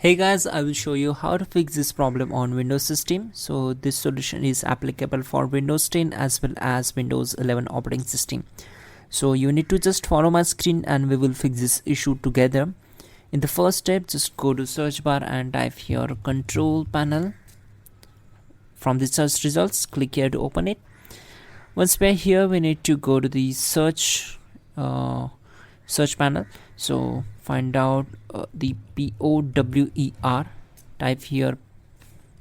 Hey guys, I will show you how to fix this problem on Windows system. So this solution is applicable for Windows 10 as well as Windows 11 operating system. So you need to just follow my screen and we will fix this issue together. In the first step, just go to search bar and type here control panel. From the search results, click here to open it. Once we're here, we need to go to the search panel. So find out the POWER, type here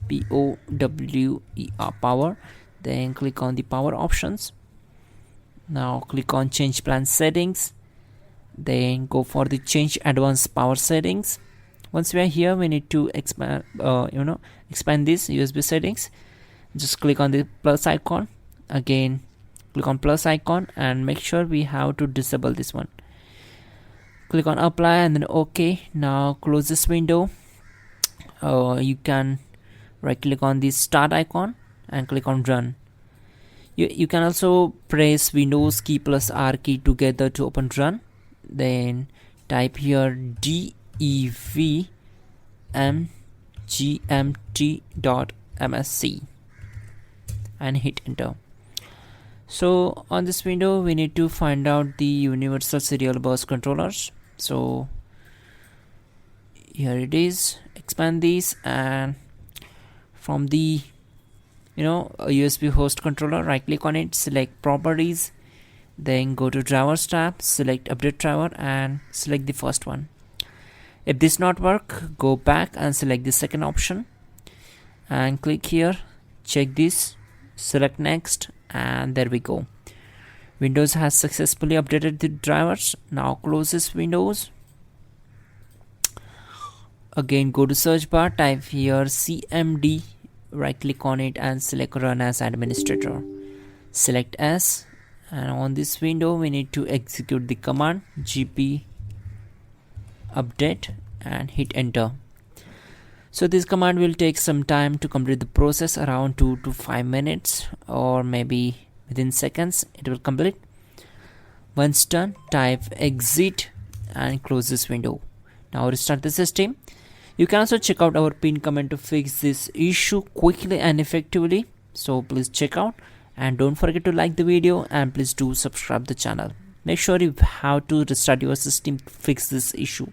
POWER power, then click on the power options. Now click on change plan settings, then go for the change advanced power settings. Once we are here, we need to expand this USB settings. Just click on the plus icon, again click on plus icon and make sure we have to disable this one. Click on apply and then OK. Now close this window. You can right click on the start icon and click on run. You can also press Windows key plus R key together to open run. Then type here devmgmt.msc and hit enter. So on this window we need to find out the universal serial bus controllers. So here it is. Expand these and from the USB host controller, right click on it, select properties, then go to drivers tab, select update driver and select the first one. If this not work, go back and select the second option and click here, check this, select next, and there we go. Windows has successfully updated the drivers. Now close this Windows. Again go to search bar, type here CMD, right click on it and select run as administrator. Select S, and on this window we need to execute the command gp update and hit enter. So this command will take some time to complete the process, around 2 to 5 minutes or maybe within seconds it will complete. Once done, type exit and close this window. Now restart the system. You can also check out our pinned comment to fix this issue quickly and effectively. So please check out and don't forget to like the video and please do subscribe the channel. Make sure you have to restart your system to fix this issue.